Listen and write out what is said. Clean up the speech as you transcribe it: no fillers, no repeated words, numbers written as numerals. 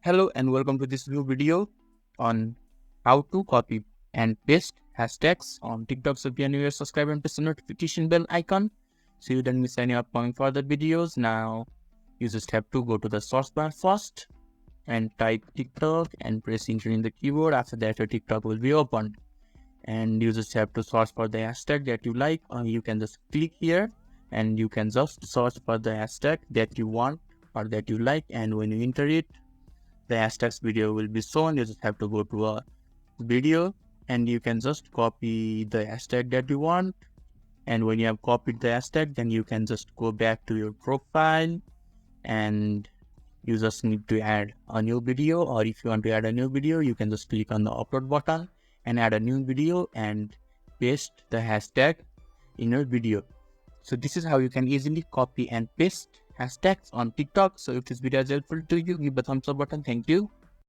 Hello and welcome to this new video on how to copy and paste hashtags on TikTok. So if you're new here, subscribe and press the notification bell icon so you don't miss any upcoming further videos. Now you just have to go to the search bar first and type TikTok and press enter in the keyboard. After that your TikTok will be opened and you just have to search for the hashtag that you like, or you can just click here and you can just search for the hashtag that you want or that you like, and when you enter it, the hashtags video will be shown. You just have to go to a video and you can just copy the hashtag that you want. And when you have copied the hashtag, then you can just go back to your profile and you just need to add a new video. Or if you want to add a new video, you can just click on the upload button and add a new video and paste the hashtag in your video. So this is how you can easily copy and paste hashtags on TikTok. So if this video is helpful to you, give the thumbs up button. Thank you.